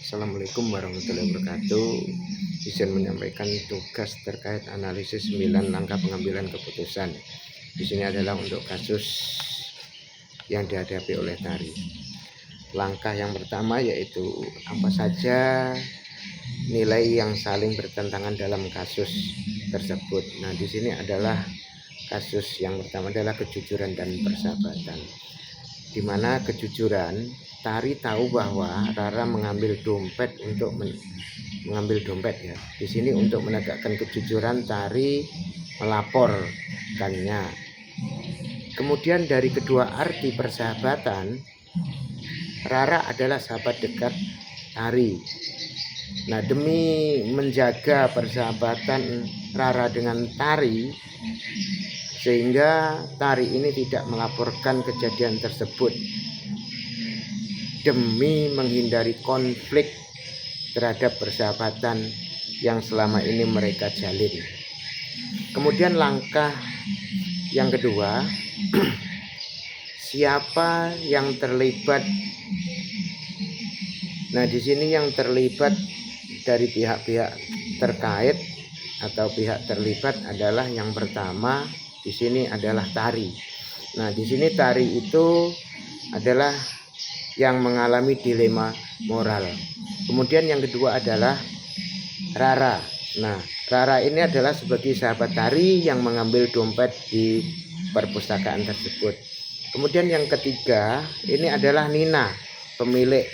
Assalamualaikum warahmatullahi wabarakatuh. Izin menyampaikan tugas terkait analisis 9 langkah pengambilan keputusan. Di sini adalah untuk kasus yang dihadapi oleh tari. Langkah yang pertama yaitu apa saja nilai yang saling bertentangan dalam kasus tersebut. Nah, di sini adalah kasus yang pertama adalah kejujuran dan persahabatan. Di mana kejujuran, Tari tahu bahwa Rara mengambil dompet untuk mengambil dompet ya. Di sini untuk menegakkan kejujuran, Tari melaporkannya. Kemudian dari kedua arti persahabatan, Rara adalah sahabat dekat Tari. Nah, demi menjaga persahabatan Rara dengan Tari, sehingga Tari ini tidak melaporkan kejadian tersebut demi menghindari konflik terhadap persahabatan yang selama ini mereka jalin. Kemudian langkah yang kedua, siapa yang terlibat? Nah, di sini yang terlibat dari pihak-pihak terkait atau pihak terlibat adalah yang pertama di sini adalah Tari. Nah, di sini Tari itu adalah yang mengalami dilema moral. Kemudian yang kedua adalah Rara. Nah, Rara ini adalah sebagai sahabat Tari yang mengambil dompet di perpustakaan tersebut. Kemudian yang ketiga ini adalah Nina, pemilik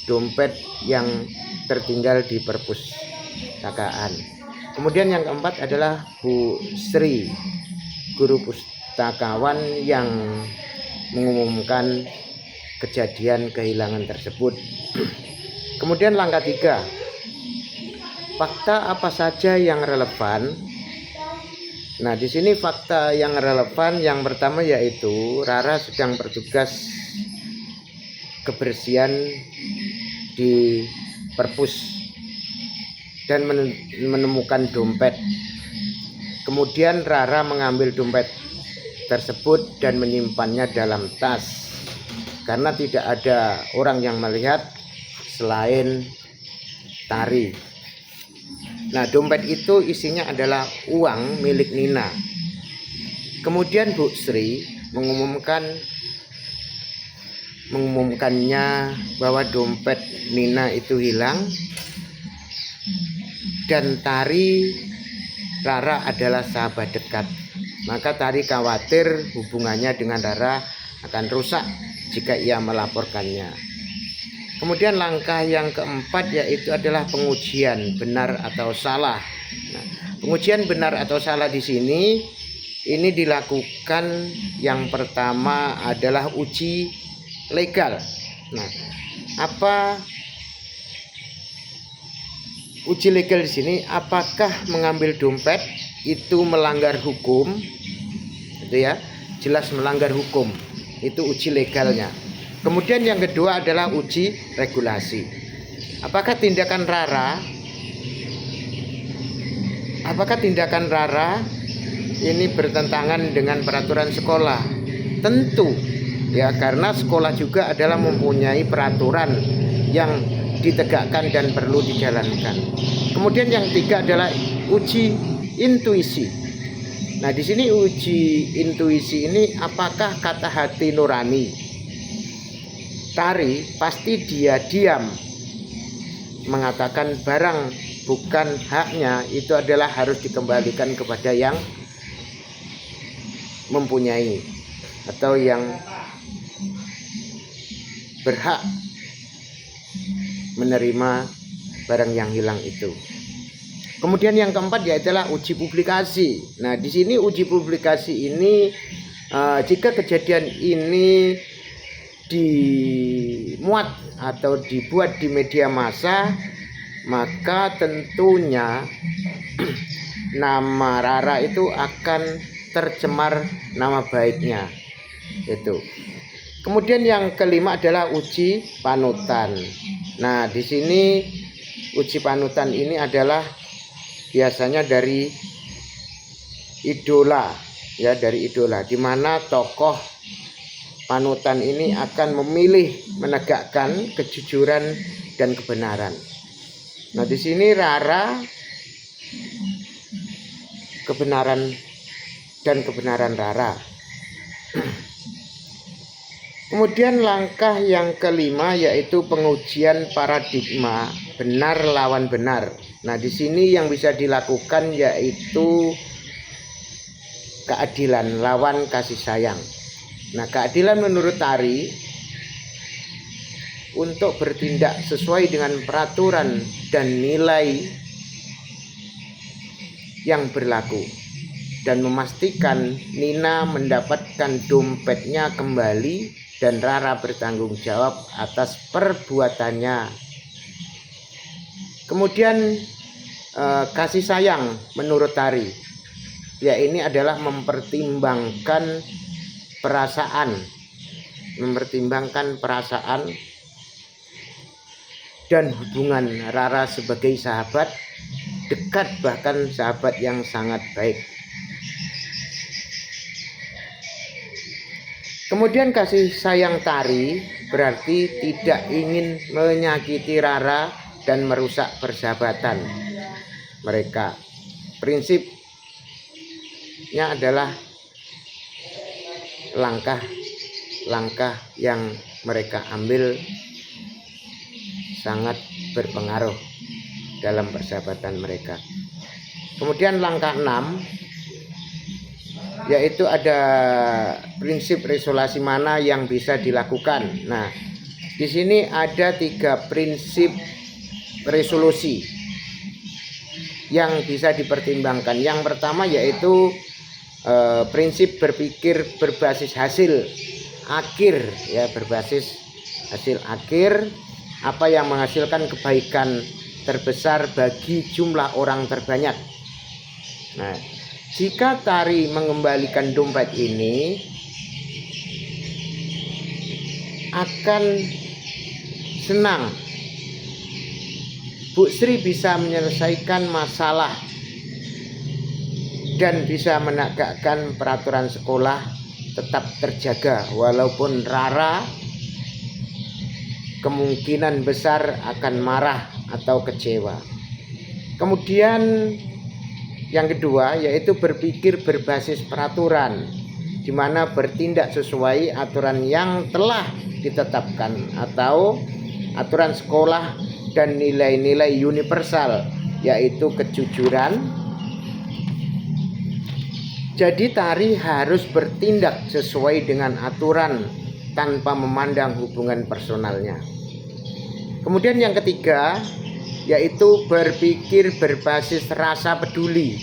dompet yang tertinggal di perpustakaan. Kemudian yang keempat adalah Bu Sri, guru pustakawan yang mengumumkan kejadian kehilangan tersebut. Kemudian langkah 3, fakta apa saja yang relevan? Nah, di sini fakta yang relevan yang pertama yaitu Rara sedang bertugas kebersihan di perpus dan menemukan dompet. Kemudian Rara mengambil dompet tersebut dan menyimpannya dalam tas karena tidak ada orang yang melihat selain Tari. Nah, dompet itu isinya adalah uang milik Nina. Kemudian Bu Sri mengumumkannya bahwa dompet Nina itu hilang dan Rara adalah sahabat dekat. Maka Tari khawatir hubungannya dengan Rara akan rusak jika ia melaporkannya. Kemudian langkah yang keempat yaitu adalah pengujian benar atau salah. Nah, pengujian benar atau salah di sini ini dilakukan yang pertama adalah uji legal. Nah, apa uji legal di sini? Apakah mengambil dompet itu melanggar hukum? Itu ya, jelas melanggar hukum. Itu uji legalnya. Kemudian yang kedua adalah uji regulasi. Apakah tindakan Rara ini bertentangan dengan peraturan sekolah? Tentu ya, karena sekolah juga adalah mempunyai peraturan yang ditegakkan dan perlu dijalankan. Kemudian yang ketiga adalah uji intuisi. Nah, di sini uji intuisi ini apakah kata hati nurani? Tari pasti dia diam mengatakan barang bukan haknya itu adalah harus dikembalikan kepada yang mempunyai atau yang berhak menerima barang yang hilang itu. Kemudian yang keempat yaitu uji publikasi. Nah, di sini uji publikasi ini jika kejadian ini dimuat atau dibuat di media massa, maka tentunya nama Rara itu akan tercemar nama baiknya. Itu. Kemudian yang kelima adalah uji panutan. Nah, di sini uji panutan ini adalah biasanya dari idola ya, di mana tokoh panutan ini akan memilih menegakkan kejujuran dan kebenaran. Nah, di sini Rara, kebenaran dan kebenaran Rara. Kemudian langkah yang kelima yaitu pengujian paradigma benar lawan benar. Nah, di sini yang bisa dilakukan yaitu keadilan lawan kasih sayang. Nah, keadilan menurut Tari untuk bertindak sesuai dengan peraturan dan nilai yang berlaku dan memastikan Nina mendapatkan dompetnya kembali dan Rara bertanggung jawab atas perbuatannya. Kemudian kasih sayang menurut Tari, ya ini adalah mempertimbangkan perasaan dan hubungan Rara sebagai sahabat dekat, bahkan sahabat yang sangat baik. Kemudian kasih sayang Tari berarti tidak ingin menyakiti Rara dan merusak persahabatan mereka. Prinsipnya adalah langkah-langkah yang mereka ambil sangat berpengaruh dalam persahabatan mereka. Kemudian langkah 6 yaitu ada prinsip resolusi mana yang bisa dilakukan. Nah, di sini ada 3 prinsip resolusi yang bisa dipertimbangkan. Yang pertama yaitu prinsip berpikir berbasis hasil akhir, ya, berbasis hasil akhir, apa yang menghasilkan kebaikan terbesar bagi jumlah orang terbanyak. Nah, jika Tari mengembalikan dompet ini akan senang. Bu Sri bisa menyelesaikan masalah dan bisa menegakkan peraturan sekolah tetap terjaga, walaupun Rara kemungkinan besar akan marah atau kecewa. Kemudian yang kedua yaitu berpikir berbasis peraturan, di mana bertindak sesuai aturan yang telah ditetapkan atau aturan sekolah dan nilai-nilai universal yaitu kejujuran. Jadi Tari harus bertindak sesuai dengan aturan tanpa memandang hubungan personalnya. Kemudian yang ketiga yaitu berpikir berbasis rasa peduli.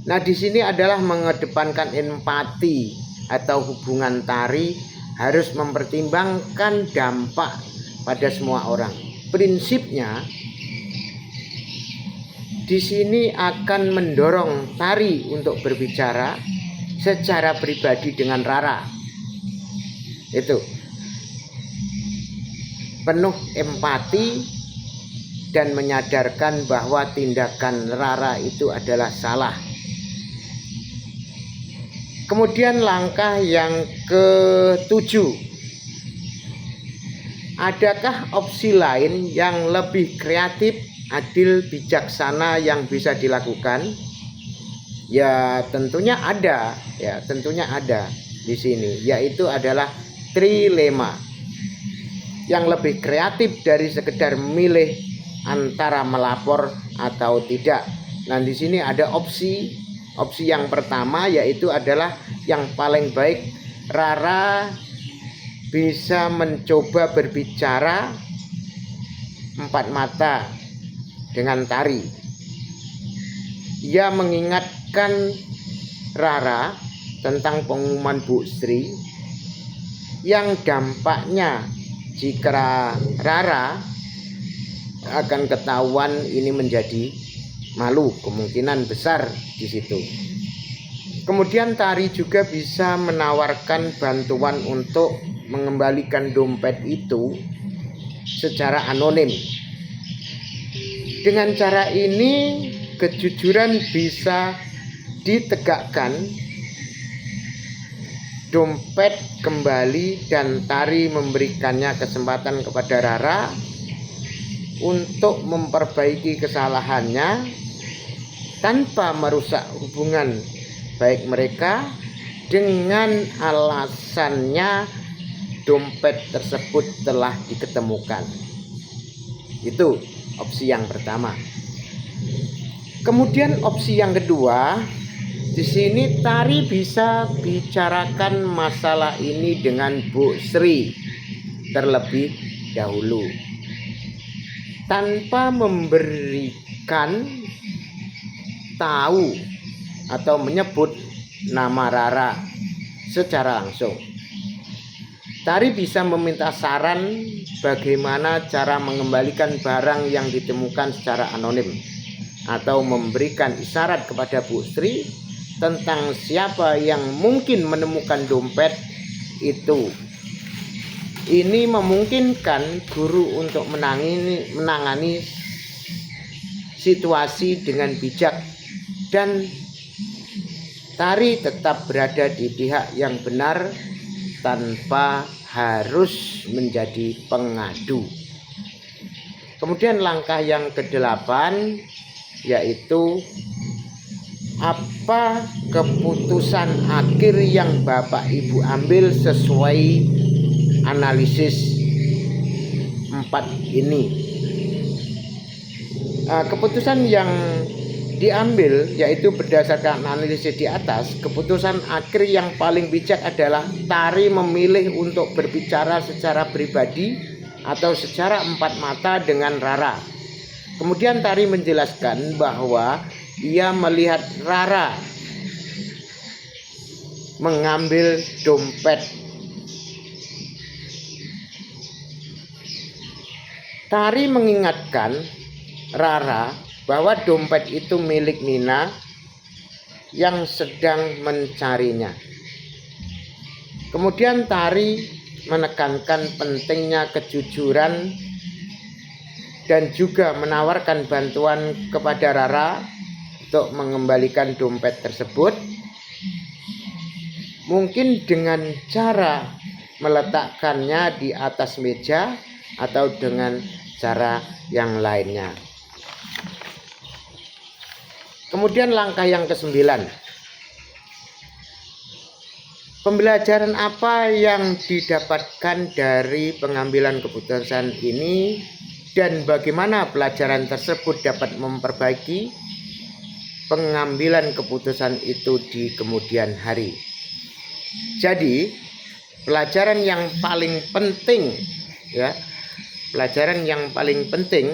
Nah, di sini adalah mengedepankan empati atau hubungan Tari harus mempertimbangkan dampak pada semua orang. Prinsipnya di sini akan mendorong Tari untuk berbicara secara pribadi dengan Rara. Itu penuh empati dan menyadarkan bahwa tindakan Rara itu adalah salah. Kemudian langkah yang ke-7, adakah opsi lain yang lebih kreatif, adil, bijaksana yang bisa dilakukan? Ya tentunya ada, di sini, yaitu adalah trilema yang lebih kreatif dari sekedar memilih antara melapor atau tidak. Nah, di sini ada opsi yang pertama yaitu adalah yang paling baik Rara bisa mencoba berbicara 4 mata dengan Tari. Ia mengingatkan Rara tentang pengumuman Bu Sri yang dampaknya jika Rara akan ketahuan ini menjadi malu, kemungkinan besar di situ. Kemudian Tari juga bisa menawarkan bantuan untuk mengembalikan dompet itu secara anonim. Dengan cara ini kejujuran bisa ditegakkan, dompet kembali dan Tari memberikannya kesempatan kepada Rara untuk memperbaiki kesalahannya tanpa merusak hubungan baik mereka dengan alasannya dompet tersebut telah diketemukan. Itu opsi yang pertama. Kemudian opsi yang kedua, di sini Tari bisa bicarakan masalah ini dengan Bu Sri terlebih dahulu, tanpa memberikan tahu atau menyebut nama Rara secara langsung. Tari bisa meminta saran bagaimana cara mengembalikan barang yang ditemukan secara anonim, atau memberikan isyarat kepada Bu Sri tentang siapa yang mungkin menemukan dompet itu. Ini memungkinkan guru untuk menangani situasi dengan bijak, dan Tari tetap berada di pihak yang benar tanpa harus menjadi pengadu. Kemudian langkah yang kedelapan, yaitu apa keputusan akhir yang Bapak Ibu ambil sesuai analisis 4 ini. Keputusan yang diambil yaitu berdasarkan analisis di atas. Keputusan akhir yang paling bijak adalah Tari memilih untuk berbicara secara pribadi atau secara empat mata dengan Rara. Kemudian Tari menjelaskan bahwa ia melihat Rara mengambil dompet. Tari mengingatkan Rara bahwa dompet itu milik Nina yang sedang mencarinya. Kemudian Tari menekankan pentingnya kejujuran dan juga menawarkan bantuan kepada Rara untuk mengembalikan dompet tersebut, mungkin dengan cara meletakkannya di atas meja atau dengan cara yang lainnya. Kemudian langkah yang ke-9, pembelajaran apa yang didapatkan dari pengambilan keputusan ini dan bagaimana pelajaran tersebut dapat memperbaiki pengambilan keputusan itu di kemudian hari. Jadi pelajaran yang paling penting, pelajaran yang paling penting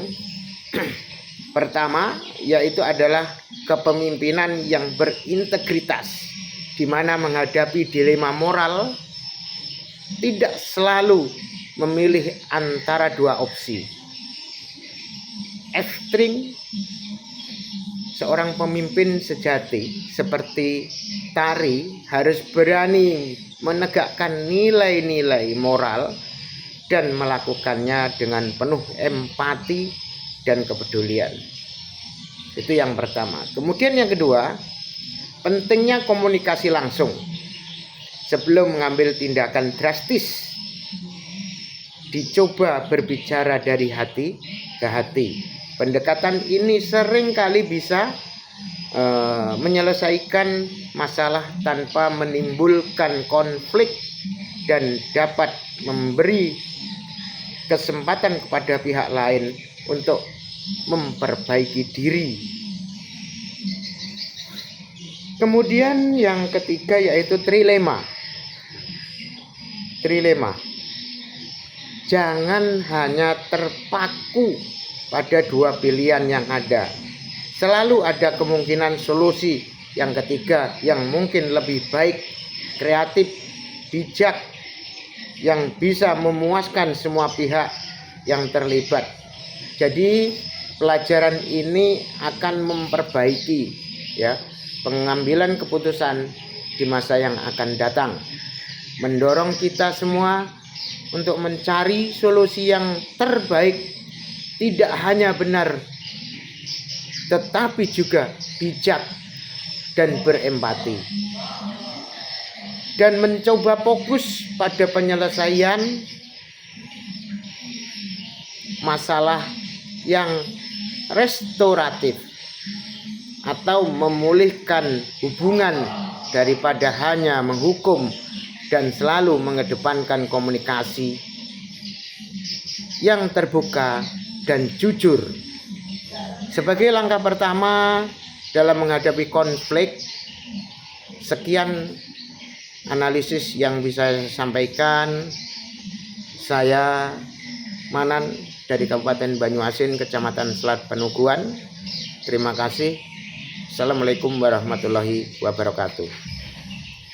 pertama yaitu adalah kepemimpinan yang berintegritas, di mana menghadapi dilema moral tidak selalu memilih antara dua opsi ekstrim. Seorang pemimpin sejati seperti Tari harus berani menegakkan nilai-nilai moral dan melakukannya dengan penuh empati dan kepedulian. Itu yang pertama. Kemudian yang kedua, pentingnya komunikasi langsung. Sebelum mengambil tindakan drastis, dicoba berbicara dari hati ke hati. Pendekatan ini seringkali bisa menyelesaikan masalah tanpa menimbulkan konflik dan dapat memberi kesempatan kepada pihak lain untuk memperbaiki diri. Kemudian yang ketiga yaitu trilema. Jangan hanya terpaku pada dua pilihan yang ada. Selalu ada kemungkinan solusi yang ketiga yang mungkin lebih baik, kreatif, bijak, yang bisa memuaskan semua pihak yang terlibat. Jadi pelajaran ini akan memperbaiki pengambilan keputusan di masa yang akan datang, mendorong kita semua untuk mencari solusi yang terbaik, tidak hanya benar tetapi juga bijak dan berempati, dan mencoba fokus pada penyelesaian masalah yang restoratif atau memulihkan hubungan daripada hanya menghukum dan selalu mengedepankan komunikasi yang terbuka dan jujur. Sebagai langkah pertama dalam menghadapi konflik, sekian analisis yang bisa saya sampaikan. Saya Manan dari Kabupaten Banyuasin, Kecamatan Selat Penuguan. Terima kasih. Assalamualaikum warahmatullahi wabarakatuh.